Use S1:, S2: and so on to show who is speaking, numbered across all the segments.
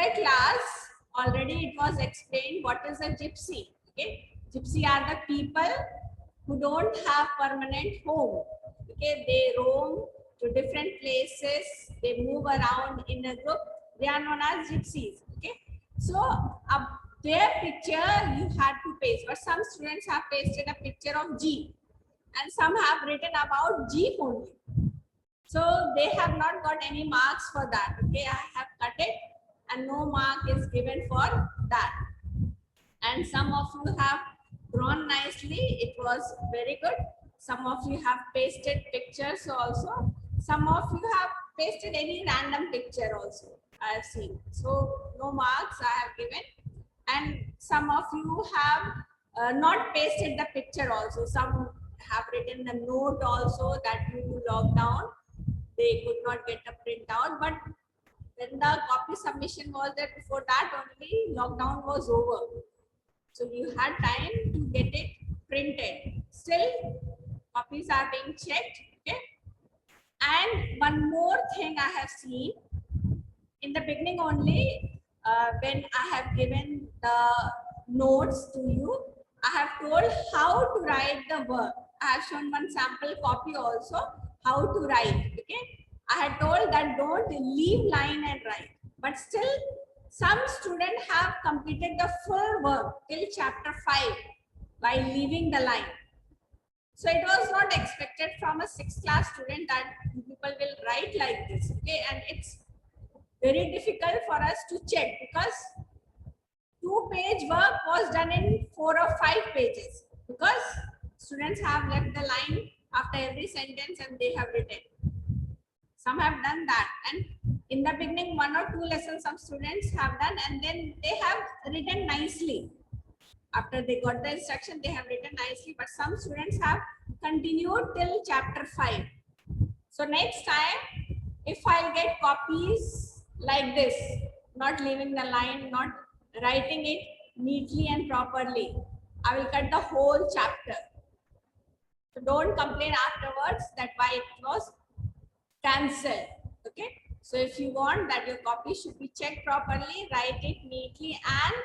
S1: Yesterday class, already it was explained what is a gypsy. Okay, gypsy are the people who don't have permanent home. Okay, they roam to different places, they move around in a group, they are known as gypsies. Okay, so their picture you had to paste, but some students have pasted a picture of G and some have written about G only. So they have not got any marks for that. Okay, I have cut it and no mark is given for that. And some of you have drawn nicely, it was very good. Some of you have pasted pictures also. Some of you have pasted any random picture also, I have seen. So no marks I have given. And some of you have not pasted the picture also. Some have written the note also that due to lockdown they could not get a printout, but when the copy submission was there, before that only lockdown was over. So you had time to get it printed. Still, copies are being checked. Okay. And one more thing I have seen in the beginning only, when I have given the notes to you, I have told how to write the work. I have shown one sample copy also, how to write. Okay. I had told that don't leave line and write. But still, some students have completed the full work till chapter 5 by leaving the line. So it was not expected from a 6th class student that people will write like this. Okay, and it's very difficult for us to check because 2-page work was done in 4 or 5 pages because students have left the line after every sentence and they have written. Some have done that, and in the beginning 1 or 2 lessons some students have done and then they have written nicely. After they got the instruction, they have written nicely, but some students have continued till chapter 5. So next time, if I'll get copies like this, not leaving the line, not writing it neatly and properly, I will cut the whole chapter. So don't complain afterwards that why it was cancelled. Okay. So if you want that your copy should be checked properly, write it neatly and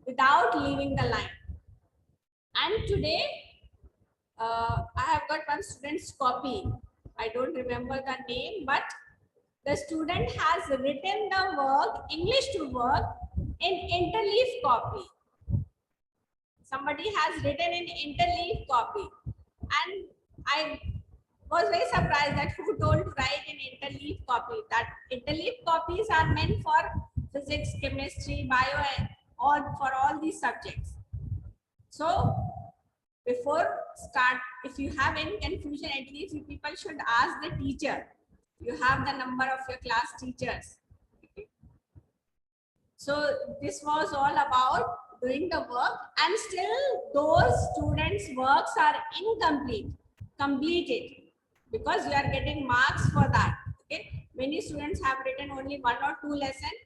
S1: without leaving the line. And today, I have got one student's copy. I don't remember the name, but the student has written the work, English to work, in interleaf copy. Somebody has written in interleaf copy. And I was very surprised that who told to write in interleaf copy. That interleaf copies are meant for physics, chemistry, bio, and all for all these subjects. So before start, if you have any confusion, at least you people should ask the teacher. You have the number of your class teachers. Okay. So this was all about doing the work, and still those students' works are incomplete. Complete it because you are getting marks for that. Okay. Many students have written only 1 or 2 lessons.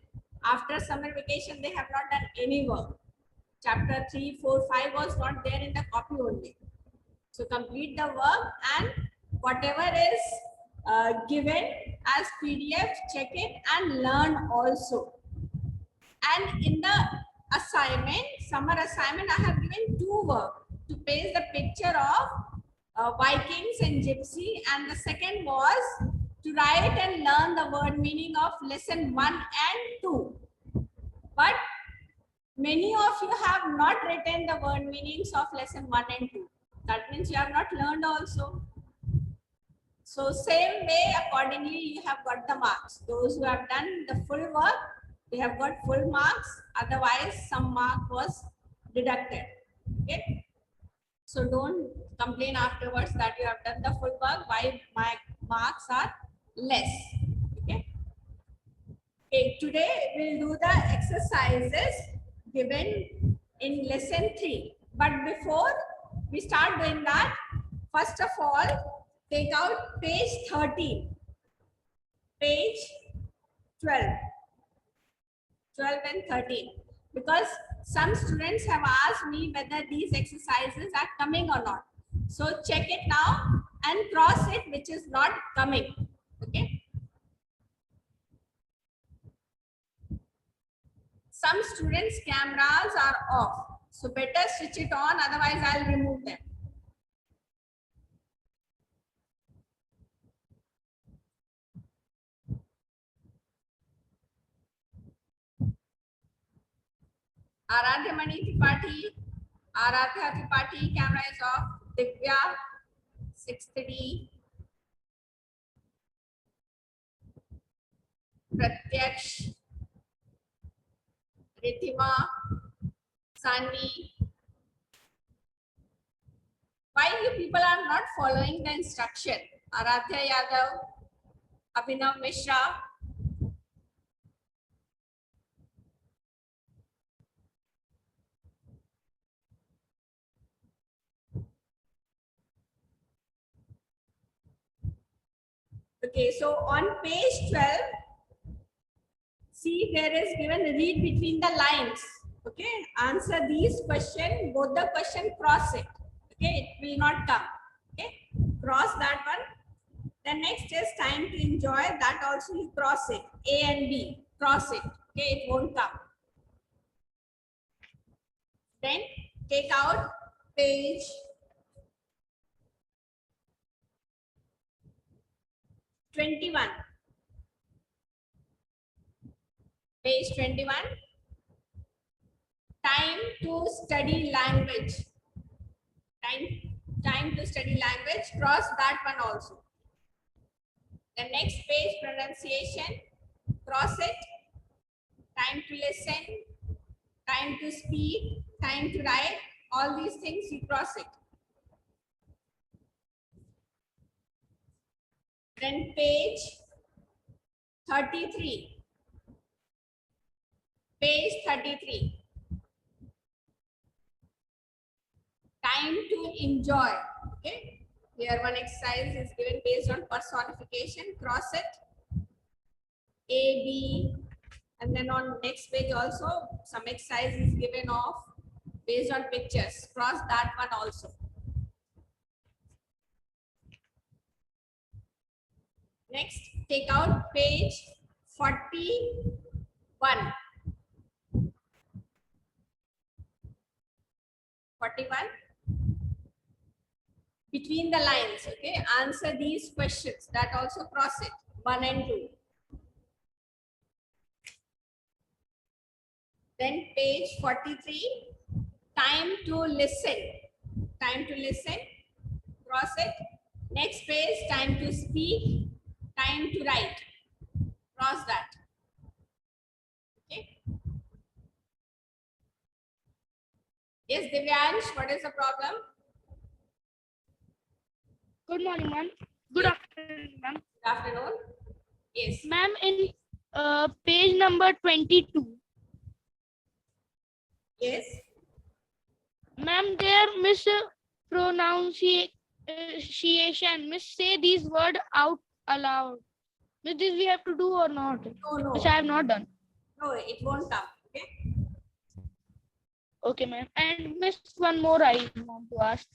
S1: After summer vacation, they have not done any work. Chapter 3, 4, 5 was not there in the copy only. So complete the work and whatever is given as PDF, check it and learn also. And in the assignment, summer assignment, I have given 2 work to paste the picture of Vikings and Gypsy, and the second was to write and learn the word meaning of lesson 1 and 2. But many of you have not written the word meanings of lesson 1 and 2. That means you have not learned also. So same way, accordingly, you have got the marks. Those who have done the full work, they have got full marks. Otherwise, some mark was deducted. Okay. So don't complain afterwards that you have done the full work, why my marks are less. Okay. Okay. Today we'll do the exercises given in lesson 3. But before we start doing that, first of all, take out page 13, page 12 and 13, because some students have asked me whether these exercises are coming or not. So check it now and cross it which is not coming. Okay. Some students' cameras are off. So better switch it on, otherwise I'll remove them. Aradhya Mani Tripathi, Aradhya Tripathi, camera is off. Divya, 6:30. Pratyaksh, Ritima, Sanvi. Why you people are not following the instruction? Aradhya Yadav, Abhinav Mishra. Okay, so on page 12, see there is given read between the lines. Okay, answer these questions, both the question cross it. Okay, it will not come. Okay, cross that one. The next is time to enjoy, that also you cross it. A and B, cross it. Okay, it won't come. Then take out page 21. Page 21. Time to study language. Time to study language. Cross that one also. The next page, pronunciation. Cross it. Time to listen. Time to speak. Time to write. All these things you cross it. Then page 33. Page 33. Time to enjoy. Okay. Here one exercise is given based on personification. Cross it. A, B. And then on next page also some exercise is given of based on pictures. Cross that one also. Next, take out page 41. 41. Between the lines, okay? Answer these questions. That also cross it. 1 and 2. Then page 43. Time to listen. Time to listen. Cross it. Next page, time to speak. Time to write. Cross that. Okay. Yes, Divyansh, what is the problem?
S2: Good morning, ma'am. Good afternoon, ma'am.
S1: Good afternoon. Yes.
S2: Ma'am, in page number 22.
S1: Yes.
S2: Ma'am, there mispronunciation. Miss, say these words out aloud. Miss, this we have to do or not?
S1: No.
S2: Which I have not done.
S1: No, it won't come. Okay.
S2: Okay, ma'am. And miss, one more I want to ask.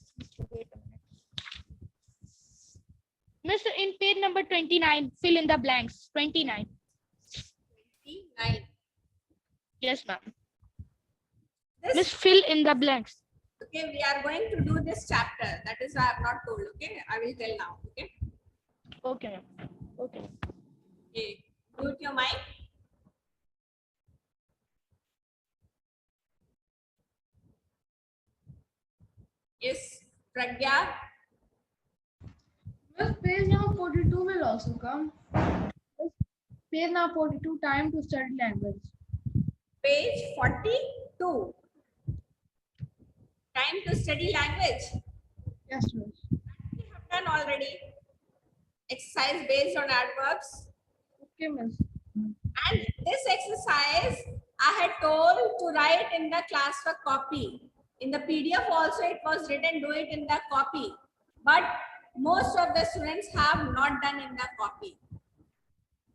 S2: Wait a minute. Miss, in page number 29, fill in the blanks. 29.
S1: 29.
S2: Yes, ma'am.
S1: This,
S2: Miss, fill in the blanks.
S1: okay, we are going to do this chapter. That is why I have not told. Okay, I will tell now. Okay.
S2: Okay, ma'am. Okay.
S1: Okay. Mute your mic. Yes, Pragya.
S3: Well, page number 42 will also come. Page number 42, time to study language.
S1: Page 42. Time to study language.
S3: Yes, miss.
S1: We have done already. Exercise based on adverbs.
S3: Okay, miss.
S1: And this exercise I had told to write in the classwork copy. In the PDF also it was written, do it in the copy. But most of the students have not done in the copy.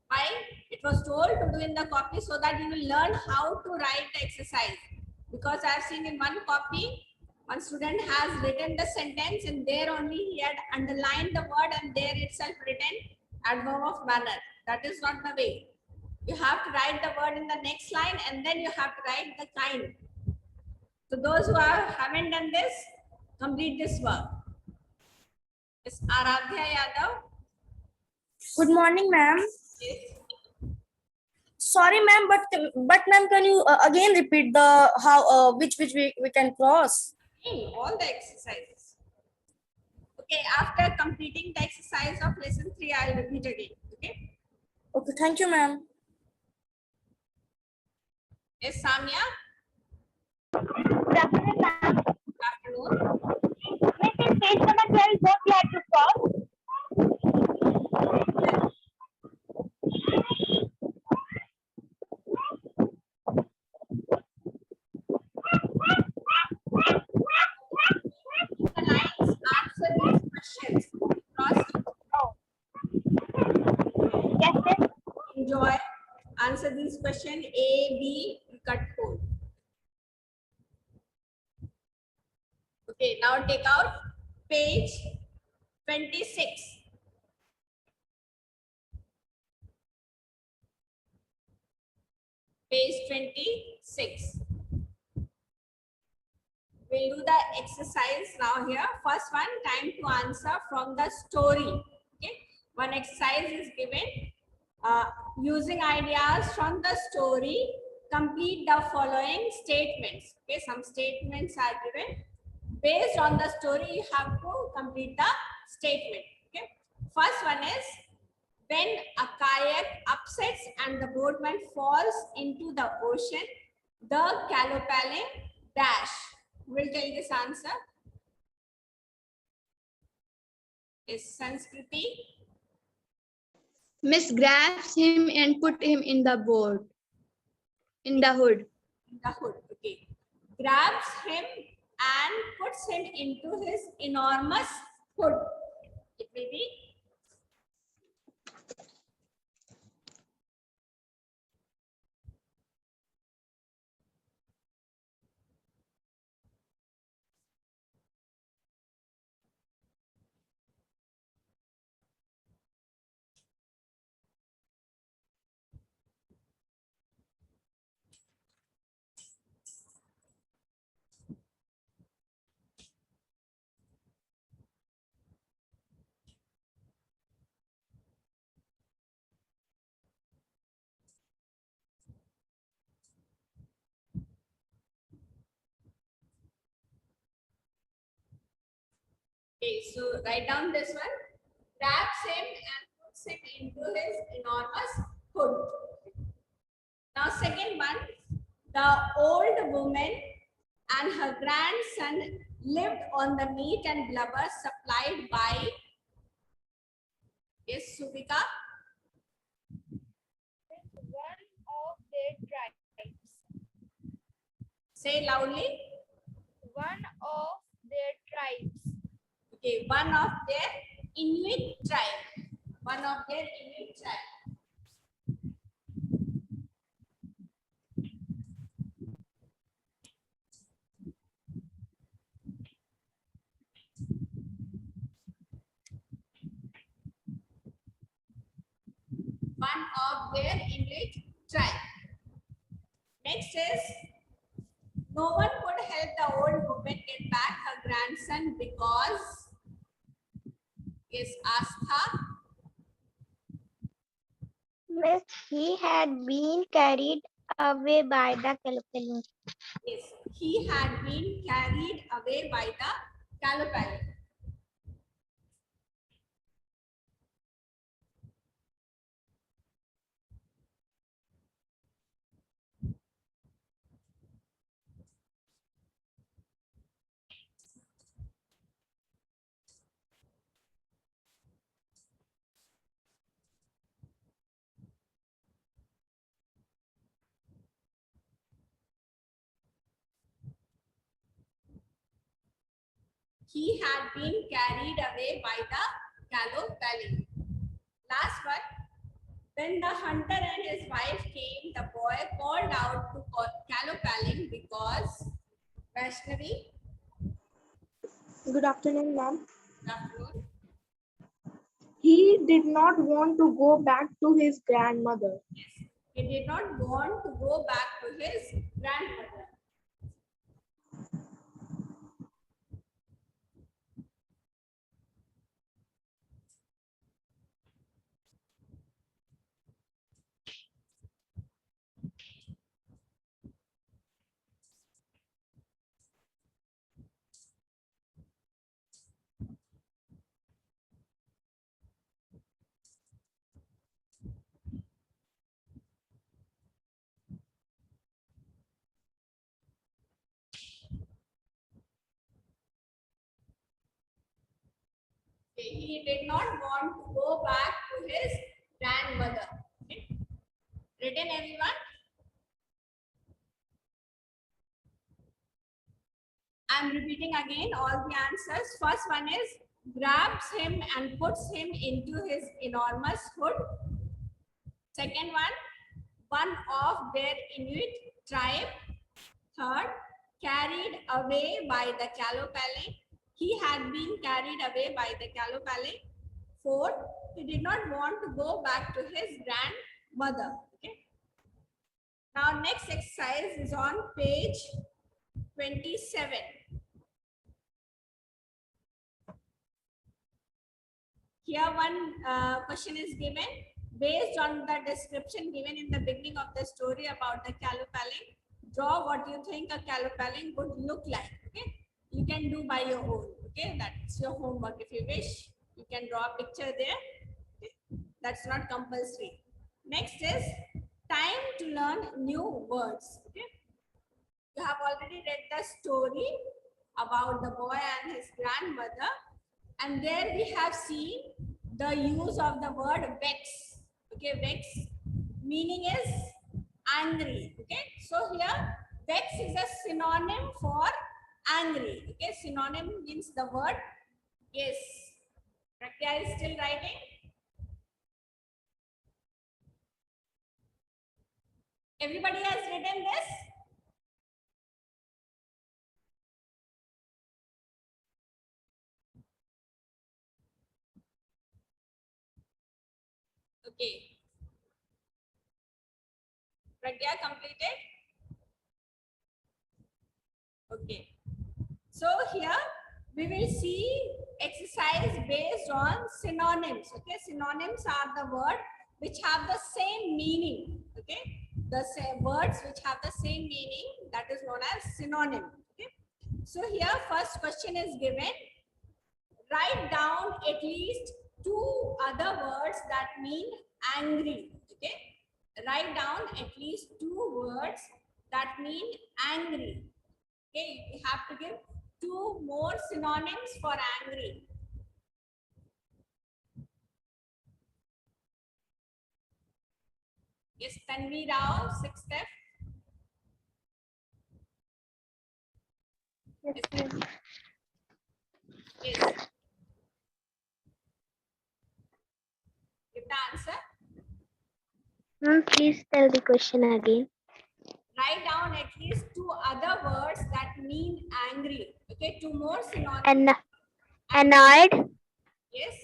S1: Why? It was told to do in the copy so that you will learn how to write the exercise. Because I have seen in one copy, one student has written the sentence and there only he had underlined the word and there itself written adverb of manner. That is not the way. You have to write the word in the next line and then you have to write the kind. So those who haven't done this, complete this work. It's Aradhya Yadav.
S4: Good morning, ma'am.
S1: Yes.
S4: Sorry, ma'am, but ma'am, can you again repeat the how which we can cross?
S1: All the exercises. Okay, after completing the exercise of lesson 3, I'll repeat again. Okay.
S4: Okay, thank you, ma'am.
S1: Yes, Samya.
S4: Good afternoon, ma'am.
S1: Good afternoon.
S4: Miss, in page number 12, what we have to cross?
S1: The lines answer these questions. Cross.
S4: Yes, miss.
S1: Enjoy. Answer these questions. A, B, cut code. Okay, now take out page 26. Page 26. We'll do the exercise now here. First one, time to answer from the story. Okay, one exercise is given. Using ideas from the story, complete the following statements. Okay, some statements are given. Based on the story, you have to complete the statement. Okay, first one is, when a kayak upsets and the boatman falls into the ocean, the Kalopalin dash. Will tell this answer. Is Sanskriti.
S3: Miss grabs him and put him in the boat. In the hood.
S1: In the hood. Okay. Grabs him and puts him into his enormous hood. It will be okay. So write down this one. Grabs him and puts him into his enormous hood. Now, second one, the old woman and her grandson lived on the meat and blubber supplied by, yes, Subika.
S2: One of their tribes.
S1: Say loudly.
S2: One of their tribes.
S1: Okay, one of their Inuit tribe. One of their Inuit tribe. One of their Inuit tribe. Next is, no one could help the old woman get back her grandson because, yes, Astha.
S4: Miss, he had been carried away by the Kalopalin.
S1: Yes, he had been carried away by the Kalopalin. He had been carried away by the Kalopalin. Last one. When the hunter and his wife came, the boy called out to Kalopalin because, Vaishnavi.
S4: Good afternoon, ma'am.
S1: Good afternoon.
S4: He did not want to go back to his grandmother.
S1: Yes. He did not want to go back to his grandmother. He did not want to go back to his grandmother. Okay. Written, everyone? I'm repeating again all the answers. First one is grabs him and puts him into his enormous hood. Second one of their Inuit tribe. Third, carried away by the Kalopale. He had been carried away by the Kalopale. Fourth, he did not want to go back to his grandmother. Okay. Now, next exercise is on page 27. Here one question is given. Based on the description given in the beginning of the story about the Kalopale, draw what you think a Kalopale would look like. Okay, you can do by your own. Okay, that's your homework. If you wish, you can draw a picture there. Okay? That's not compulsory. Next is time to learn new words. Okay, you have already read the story about the boy and his grandmother, and there we have seen the use of the word vex. Okay, vex meaning is angry. Okay, so here vex is a synonym for angry. Okay, synonym means the word. Yes, Pragya is still writing. Everybody has written this. Okay. Pragya completed? Okay. So here we will see exercise based on synonyms. Okay. Synonyms are the word which have the same meaning. Okay. The same words which have the same meaning, that is known as synonym. Okay. So here first question is given. Write down at least 2 other words that mean angry. Okay. Write down at least 2 words that mean angry. Okay, you have to give 2 more synonyms for angry. Yes, Tanvi Rao, 6th step. Yes. Give the answer.
S5: Please tell the question again.
S1: Write down at least 2 other words that mean angry. Okay, 2 more synonyms.
S5: Annoyed,
S1: Yes.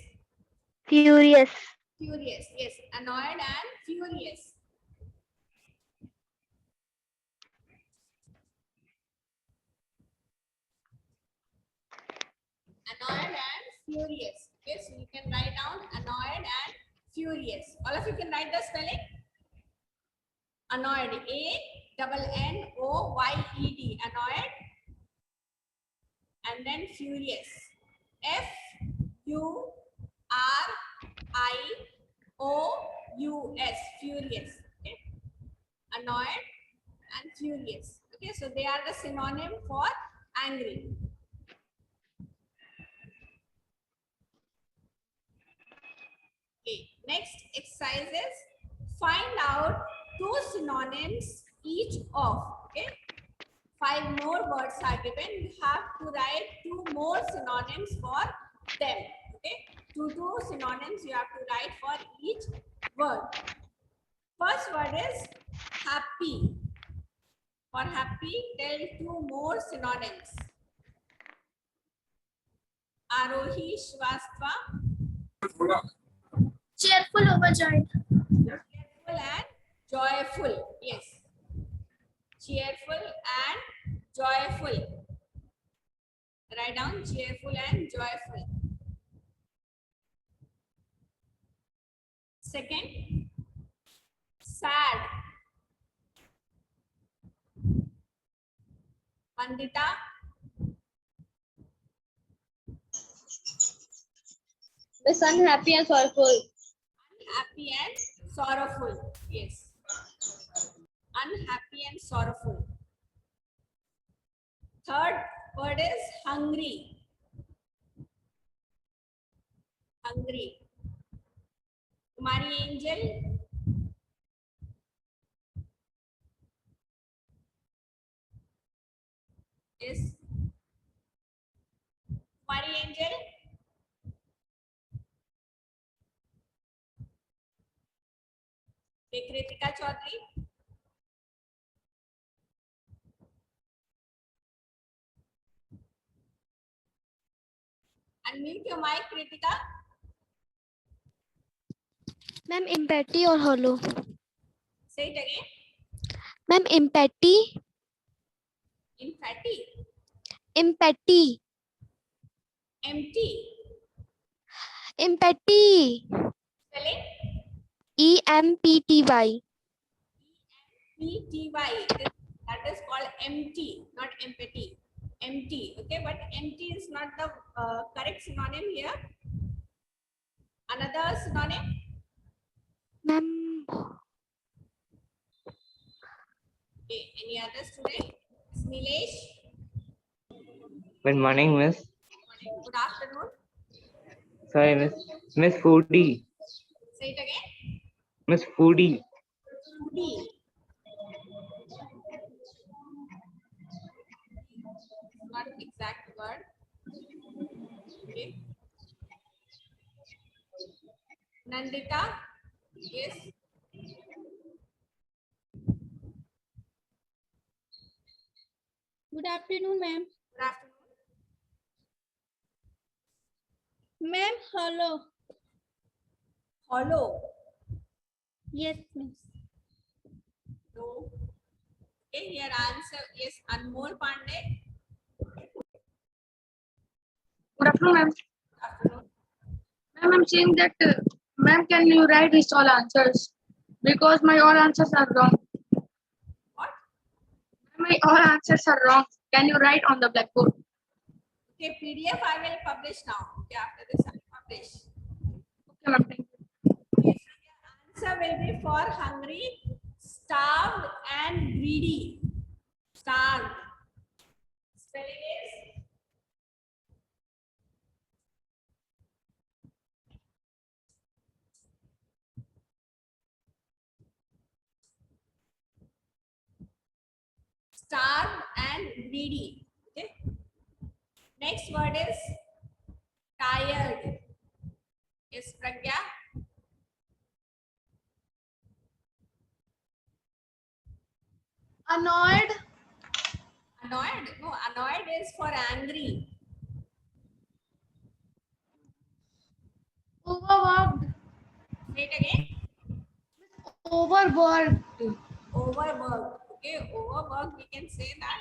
S5: furious.
S1: Furious. Yes, annoyed and furious. Annoyed and furious. Okay, so you can write down annoyed and furious. All of you can write the spelling. Annoyed. A-double-N-O-Y-E-D. Annoyed. And then furious. F-U-R-I-O-U-S. Furious. Okay. Annoyed and furious. Okay, so they are the synonym for angry. Okay, next exercise is find out 2 synonyms each of. Okay, 5 more words are given. You have to write 2 more synonyms for them. Okay, 2 synonyms you have to write for each word. First word is happy. For happy, tell 2 more synonyms. Arohi Shrivastava.
S3: Cheerful, overjoyed.
S1: Cheerful and Joyful. Yes. Cheerful and joyful. Write down cheerful and joyful. Second, sad. Vandita,
S5: Miss unhappy and sorrowful.
S1: happy and sorrowful. Yes. Unhappy and sorrowful. Third word is hungry. Hungry. Kumari Angel. Yes. Kumari Angel. Okay, Kritika Chaudhary. Unmute your mic, Kritika.
S5: Ma'am, empathy or hollow?
S1: Say it again.
S5: Ma'am, empathy.
S1: Empathy.
S5: Empathy.
S1: Empty.
S5: Empathy.
S1: Spelling.
S5: EMPTY.
S1: PTY. That is called empty, not empathy. Empty. Okay, but empty is not the correct synonym here. Another synonym.
S5: Ma'am,
S1: Okay, any other student? Nilesh.
S6: Good morning, Miss.
S1: Good afternoon.
S6: Sorry, Miss. Miss Foodie.
S1: Say it again.
S6: Miss Foodie.
S1: Foodie. Not exact word. Okay. Nandita. Yes.
S7: Good afternoon, ma'am.
S1: Good afternoon.
S7: Ma'am, hello.
S1: Hollow.
S7: Yes, miss.
S1: No. Okay, here answer is Anmol Pandey.
S3: Good afternoon, ma'am.
S1: Afternoon.
S3: Ma'am, I'm saying that, ma'am, can you write these all answers? Because my all answers are wrong.
S1: What?
S3: My all answers are wrong. Can you write on the blackboard?
S1: Okay, PDF I will publish now. Okay, after this I will publish.
S3: Okay, ma'am. Thank you.
S1: Okay, so your answer will be for hungry, starved, and greedy. Starved. Spelling is starved and greedy. Okay. Next word is tired. Yes, Pragya.
S3: Annoyed.
S1: Annoyed. No, annoyed is for angry.
S3: Overworked.
S1: Say it again.
S3: Overworked.
S1: Overworked. Okay, overworked. We can say that.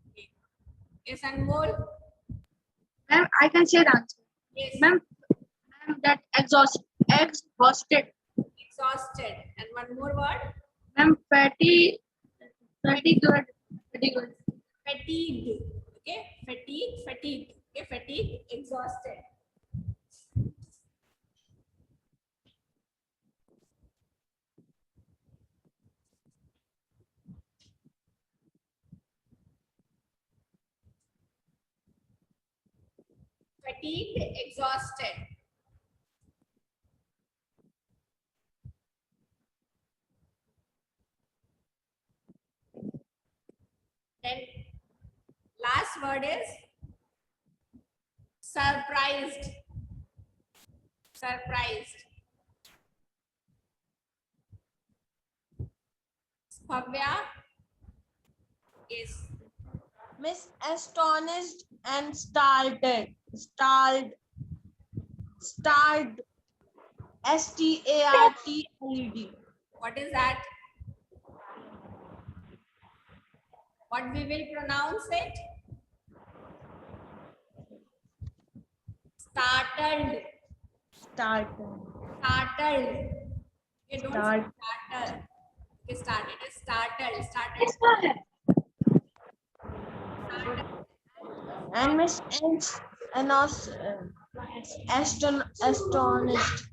S1: Okay. Yes, Anmol.
S3: Ma'am, I can say the answer.
S1: Yes.
S3: Ma'am, that exhausted.
S1: Exhausted. And one more word.
S3: Ma'am, fatty. Fatty good. Fatty good.
S1: Fatigued. Okay. Fatigue. Okay. Fatigue. Exhausted. Fatigued. Exhausted. Then last word is surprised. Surprised. Bhavya. Yes.
S7: Miss, astonished and startled. Startled STARTLED.
S1: What is that? What we will pronounce it? Startled.
S7: Startled.
S1: Startled. Okay, don't say
S7: Start.
S1: startled. Okay, start. It is startled. Startled.
S3: इसका है
S7: And Miss astonished.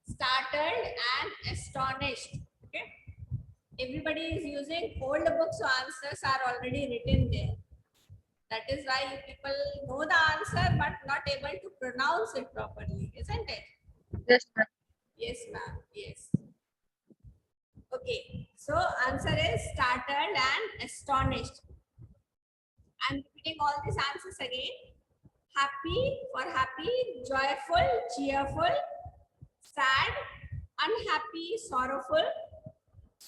S1: Startled and astonished. Okay. Everybody is using old books, so answers are already written there. That is why you people know the answer but not able to pronounce it properly, isn't it?
S3: yes ma'am.
S1: Yes, ma'am. Yes. Okay. So answer is startled and astonished. I'm repeating all these answers again. Happy for happy, joyful, cheerful, sad, unhappy, sorrowful,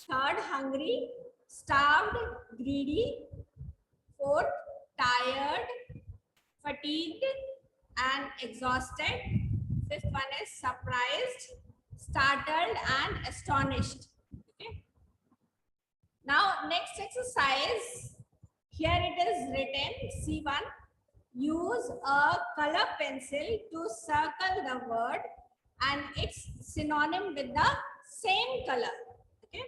S1: third, hungry, starved, greedy, fourth, tired, fatigued, and exhausted. Fifth one is surprised, startled, and astonished. Okay. Now, next exercise. Here it is written, C1. Use a color pencil to circle the word and its synonym with the same color. Okay.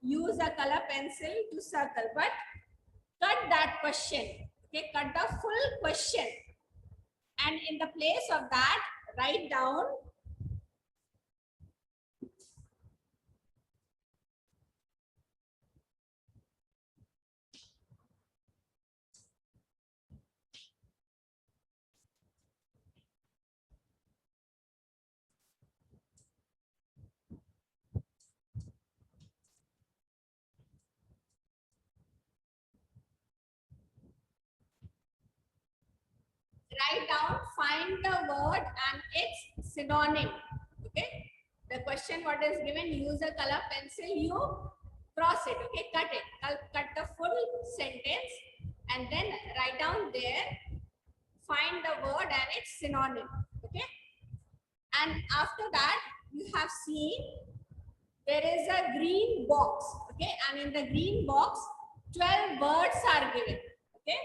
S1: Use a color pencil to circle, but cut that question. Okay, cut the full question. And in the place of that, write down find the word and its synonym. Okay. The question what is given, use a color pencil, you cross it. Okay, cut it. Cut the full sentence and then write down there, find the word and its synonym. Okay. And after that, you have seen there is a green box. Okay. And in the green box, 12 words are given. Okay.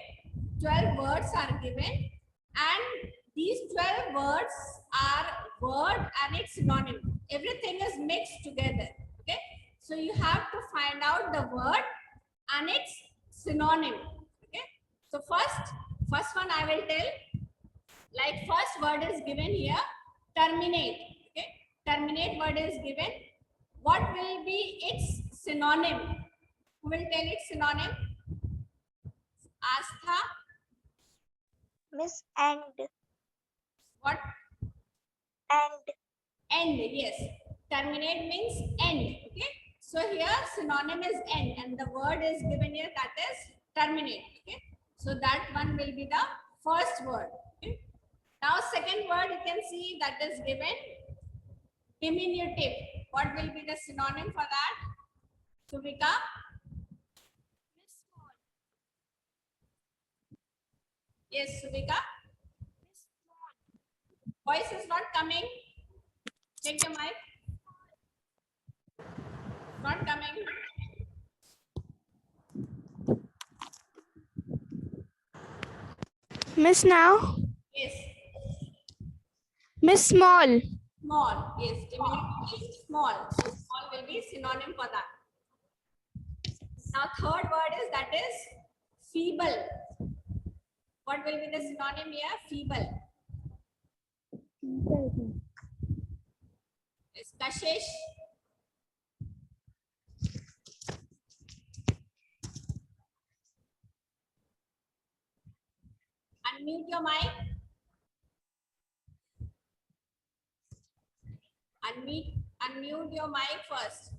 S1: 12 words are given. And these 12 words are word and its synonym. Everything is mixed together. Okay. So you have to find out the word and its synonym. Okay. So first one I will tell. Like first word is given here, terminate. Okay. Terminate word is given. What will be its synonym? Who will tell its synonym? Astha.
S5: Miss End.
S1: What?
S5: End.
S1: End. Yes. Terminate means end. Okay. So here synonym is end and the word is given here, that is terminate. Okay. So that one will be the first word. Okay. Now second word you can see that is given diminutive. What will be the synonym for that? Suvika? Yes, Suvika. Voice is not coming. Take your mic. Not coming.
S5: Miss now.
S1: Yes.
S5: Miss Small.
S1: Small. Yes. Diminutive is small. So small will be synonym for that. Now third word is that is feeble. What will be the synonym here? Feeble. Yes. Kashish. Unmute your mic. Unmute your mic first.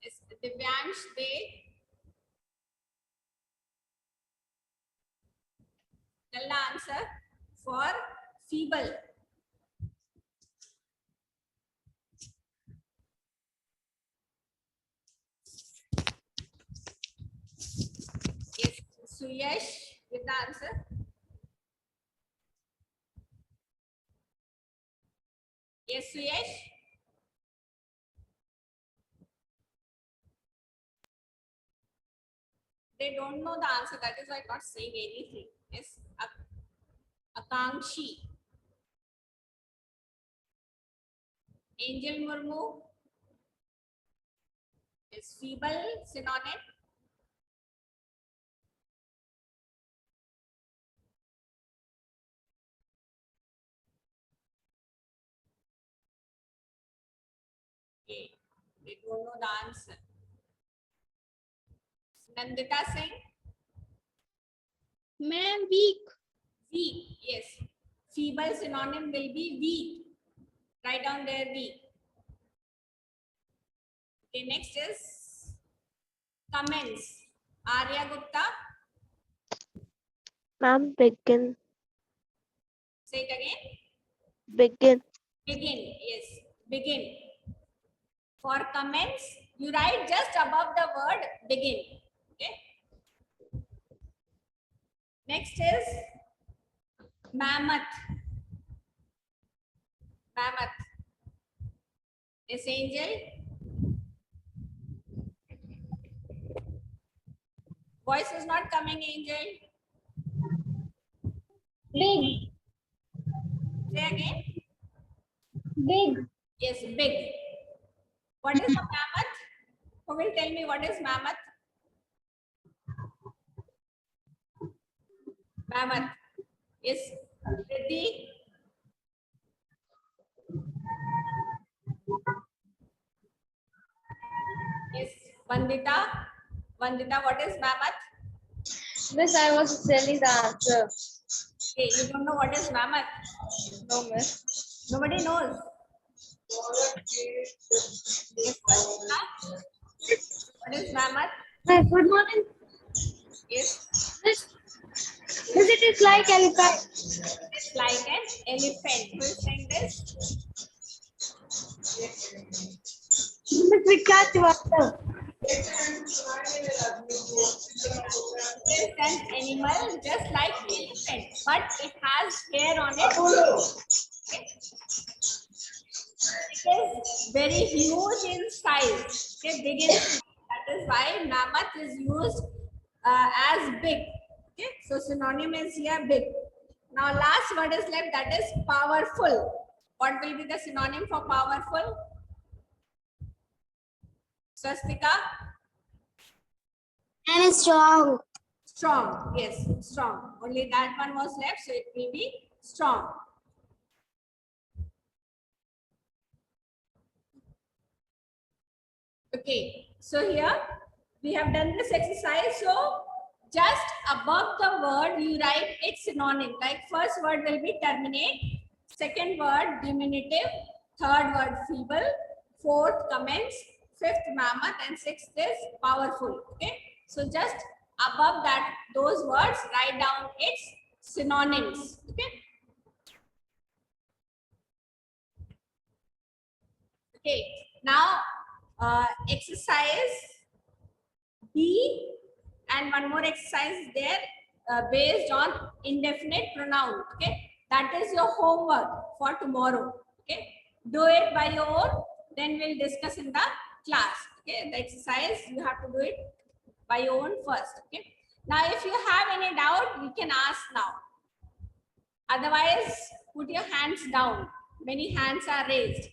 S1: Yes, Divyansh, they. Tell the answer for feeble. Yes, Suyesh? They don't know the answer. That is why I'm not saying anything. Yes, Akankshi. Angel Murmu. Is feeble synonym? Okay, they don't know the answer. Nandita Singh.
S2: Ma'am, weak.
S1: Weak, yes. Feeble synonym will be weak. Write down there weak. Okay, next is comments. Arya Gupta.
S5: Ma'am, begin.
S1: Say it again.
S5: Begin.
S1: Begin, yes. Begin. For comments, you write just above the word begin. Okay. Next is mammoth. Mammoth. Yes, Angel. Voice is not coming, Angel.
S3: Big.
S1: Say again.
S3: Big.
S1: Yes, big. What is a mammoth? Who will tell me what is mammoth? Mammoth. Yes, Riddhi. Yes, Vandita. Vandita, what is mammoth?
S3: Miss, I was telling the answer.
S1: Okay, you don't know what is mammoth.
S3: No, miss.
S1: Nobody knows. Yes, Vandita. What is mammoth?
S3: Hi, good morning.
S1: Yes,
S3: Miss, it is like elephant.
S1: it's like an elephant. Who is saying this?
S3: Miss, we catch water.
S1: It is an animal just like elephant, but it has hair on it. Okay. It is very huge in size. Okay, big in size. That is why mammoth is used as big. Okay, so synonym is here big. Now last word is left, that is powerful. What will be the synonym for powerful? Swastika?
S4: And strong.
S1: Strong. Yes, strong. Only that one was left, so it will be strong. Okay, so here we have done this exercise. So just above the word you write its synonym. Like first word will be terminate, second word diminutive, third word feeble, fourth commence, fifth mammoth, and sixth is powerful. Okay, so just above that those words write down its synonyms. Okay. Okay, now exercise B and one more exercise is there based on indefinite pronoun. Okay, that is your homework for tomorrow. Okay, do it by your own, then we'll discuss in the class. Okay, the exercise you have to do it by your own first. Okay, now if you have any doubt, you can ask now. Otherwise, put your hands down. Many hands are raised.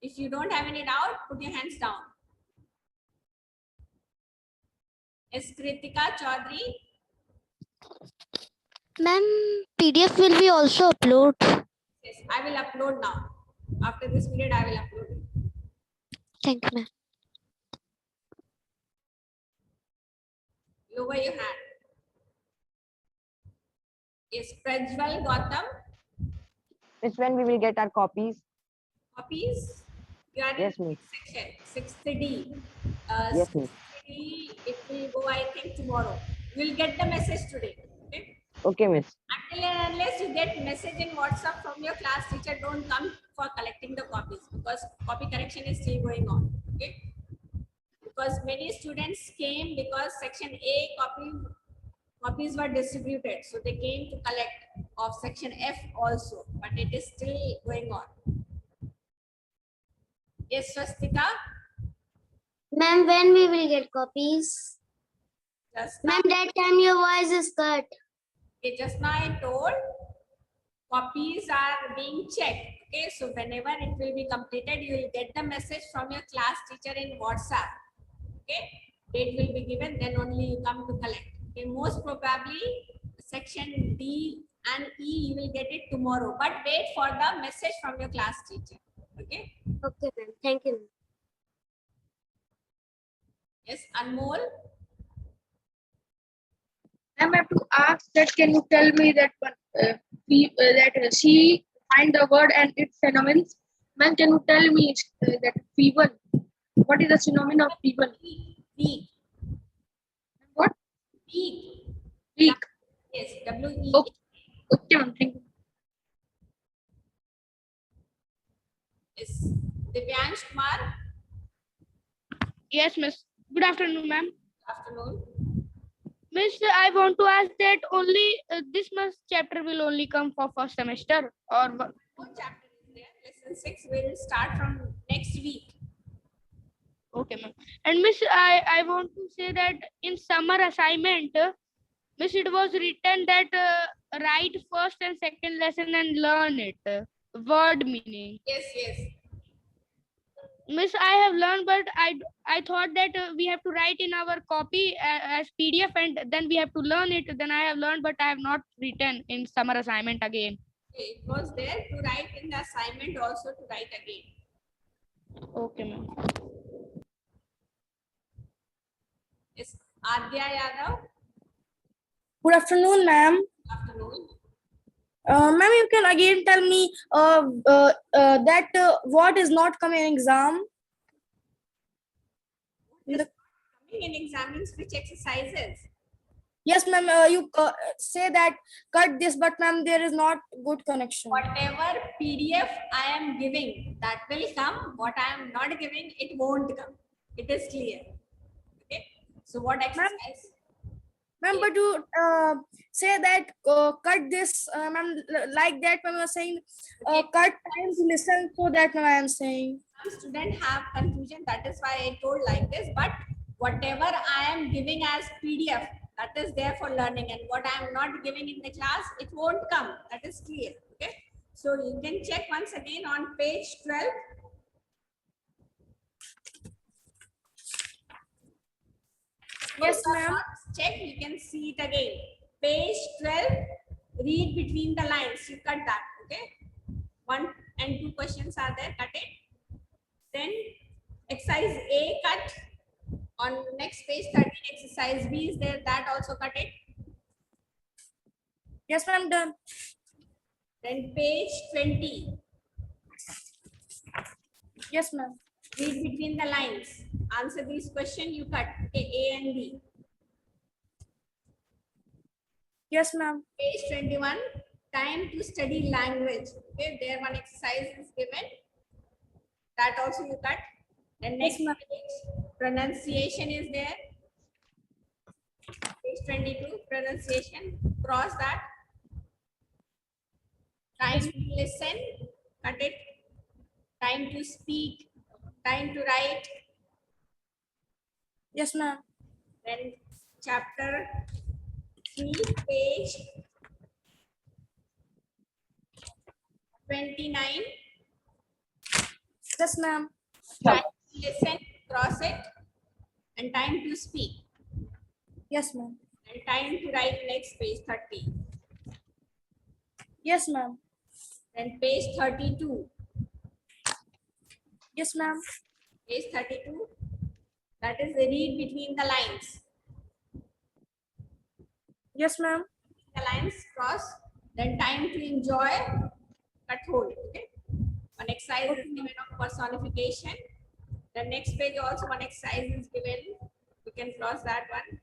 S1: If you don't have any doubt, put your hands down. Is Kritika Chaudhary?
S5: Ma'am, PDF will be also upload.
S1: Yes, I will upload now. After this period, I will upload it.
S5: Thank you, ma'am.
S1: Lower your hand. Yes, Prajwal Gautam.
S8: Miss, when we will get our copies?
S1: Copies? You are
S8: Yes,
S1: in
S8: miss.
S1: section 6D.
S8: Yes, miss.
S1: 6D, it will go, I think, tomorrow. You will get the message today. Okay?
S8: Okay, miss.
S1: Until and unless you get message in WhatsApp from your class teacher, don't come for collecting the copies because copy correction is still going on. Okay? Because many students came because section A copies were distributed, so they came to collect of section F also, but it is still going on. Yes, Swastika.
S9: Ma'am, when we will get copies?
S1: Just now,
S9: Ma'am, that time your voice is cut.
S1: okay, just now I told copies are being checked. Okay, so whenever it will be completed, you will get the message from your class teacher in WhatsApp. Okay, date will be given, then only you come to collect. Okay, most probably section D and E you will get it tomorrow, but wait for the message from your class teacher. Okay.
S9: Okay, ma'am. Thank you.
S1: Yes, Anmol.
S3: Ma'am, I have to ask that can you tell me that she find the word and its synonyms? Ma'am, can you tell me that fever? What is the synonym of fever?
S1: Week.
S3: What?
S1: Week.
S3: Week.
S1: Yes, W-E.
S3: Okay. Okay, ma'am. Thank you.
S1: Yes. Divyansh Kumar.
S2: Yes, Miss. Good afternoon, ma'am.
S1: Afternoon.
S2: Miss, I want to ask that only this month's chapter will only come for first semester, or what?
S1: No chapter is there. Lesson 6 will start from next week.
S2: Okay, ma'am. And Miss, I want to say that in summer assignment, Miss, it was written that write first and second lesson and learn it. Word meaning.
S1: Yes, yes.
S2: Miss, I have learned, but I thought that we have to write in our copy as PDF and then we have to learn it. Then I have learned, but I have not written in summer assignment again.
S1: Okay, it was there to write in the assignment, also to write again.
S2: Okay, ma'am.
S1: Yes, Adya Yadav.
S4: Good afternoon, ma'am.
S1: Afternoon.
S4: Ma'am, you can again tell me that what is not coming in exam?
S1: Coming in exam means which exercises?
S4: Yes, ma'am. You say that cut this, but ma'am, there is not good connection.
S1: Whatever PDF I am giving, that will come. What I am not giving, it won't come. It is clear. Okay. So what exercise?
S4: Ma'am, but you say that cut this, ma'am, like that when you are saying cut time to listen, so that ma'am I am saying.
S1: Some students have confusion. That is why I told like this. But whatever I am giving as PDF, that is there for learning, and what I am not giving in the class, it won't come. That is clear. Okay. So you can check once again on page 12.
S4: Yes, ma'am.
S1: Check, you can see it again. Page 12, read between the lines. You cut that, okay? 1 and 2 questions are there, cut it. Then exercise A, cut. On next page 13, exercise B is there, that also cut it.
S4: Yes, ma'am, done.
S1: Then page 20,
S4: Yes, ma'am.
S1: read between the lines. Answer these questions, you cut, okay, A and B.
S4: Yes, ma'am.
S1: Page 21, time to study language. Okay, there one exercise is given. That also you cut. Then next page, pronunciation is there. Page 22, pronunciation. Cross that. Time to listen. Cut it. Time to speak. Time to write.
S4: Yes, ma'am.
S1: Then chapter 3, page 29.
S4: Yes, ma'am.
S1: Time to listen, cross it, and time to speak.
S4: Yes, ma'am.
S1: And time to write next page 30.
S4: Yes, ma'am.
S1: Then page 32.
S4: Yes, ma'am.
S1: Page 32. That is the read between the lines.
S4: Yes, ma'am.
S1: The lines cross. Then time to enjoy, cut hold. Okay. One exercise is given of personification. The next page also one exercise is given. You can cross that one.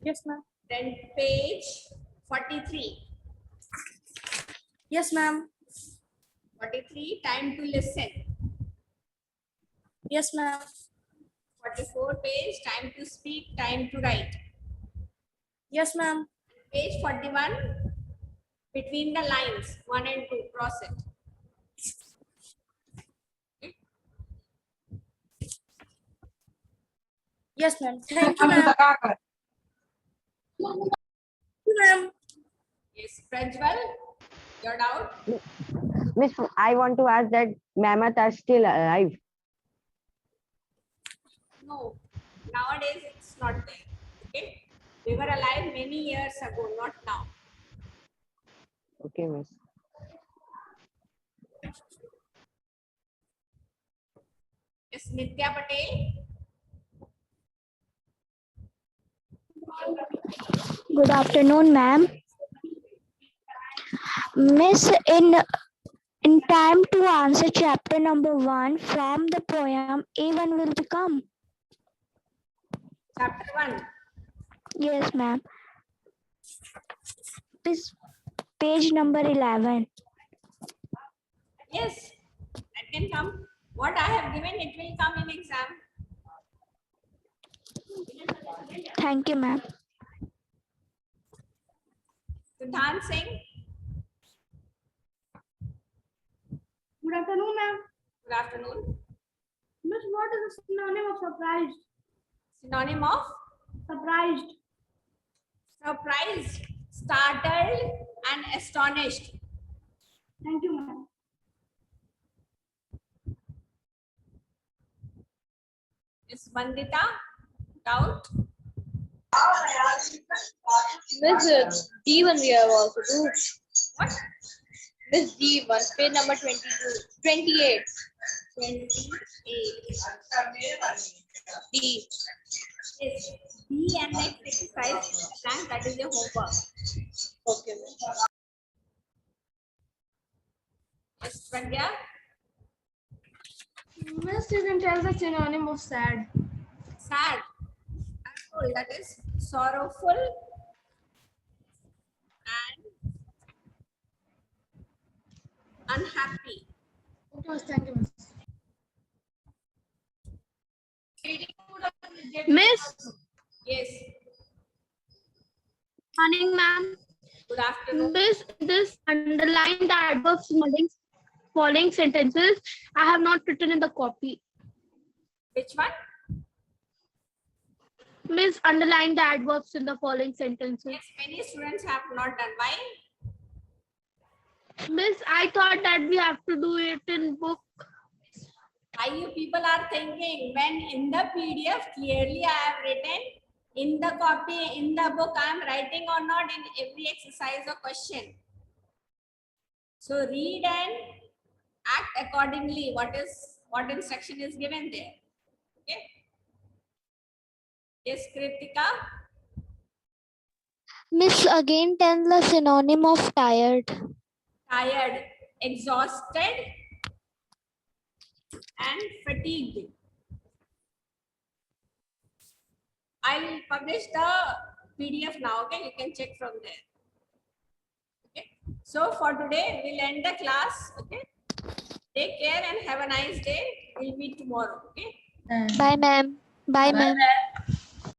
S4: Yes, ma'am.
S1: Then page 43.
S4: Yes, ma'am.
S1: 43, time to listen.
S4: Yes, ma'am.
S1: 44 page, time to speak, time to write.
S4: Yes, ma'am.
S1: Page 41, between the lines, 1 and 2, cross it.
S4: Yes, ma'am. Thank you, ma'am. Thank you, ma'am.
S1: Yes, Prajwal, your doubt?
S8: Miss, I want to ask that mammoth are still alive.
S1: No, nowadays it's not there. Okay, they were alive many years ago, not now.
S8: Okay, Miss.
S1: Yes, Nitya Patel.
S5: Good afternoon, ma'am. Miss, in time to answer chapter number 1 from the poem, A1 will become.
S1: Chapter 1.
S5: Yes, ma'am. This page number 11.
S1: Yes, that can come. What I have given, it will come in exam.
S5: Thank you, ma'am.
S1: Siddhant Singh.
S4: Good afternoon, ma'am.
S1: Good afternoon.
S4: Miss, what is the synonym of surprised?
S1: Synonym of
S4: Surprised.
S1: surprised, startled, and astonished.
S4: Thank you, ma'am.
S1: Is Vandita? Doubt?
S2: Miss D1 we have also do.
S1: What?
S2: Miss D1, page number 28.
S1: 28.
S2: D.
S1: Yes. B and next exercise blank, that is your homework.
S2: Okay, miss.
S1: Yes, Pragya?
S4: Miss, you can tell the synonym of sad.
S1: Sad. I told that is sorrowful and unhappy.
S4: Okay, miss, thank you, miss.
S2: Miss,
S1: Yes.
S2: morning, ma'am.
S1: Good afternoon.
S2: This underline the adverbs in following sentences. I have not written in the copy.
S1: Which one?
S2: Miss, underline the adverbs in the following sentences.
S1: Yes, many students have not done. Why?
S2: Miss, I thought that we have to do it in book.
S1: Why you people are thinking when in the PDF clearly I have written, in the copy, in the book I am writing or not in every exercise or question. So read and act accordingly. What instruction is given there? Okay. Yes, Kritika.
S5: Miss, again tell the synonym of tired.
S1: Tired, exhausted, and fatigued. I'll publish the PDF now. Okay, you can check from there. Okay. So for today, we'll end the class. Okay. Take care and have a nice day. We'll meet tomorrow. Okay.
S5: Bye, ma'am. Bye, ma'am.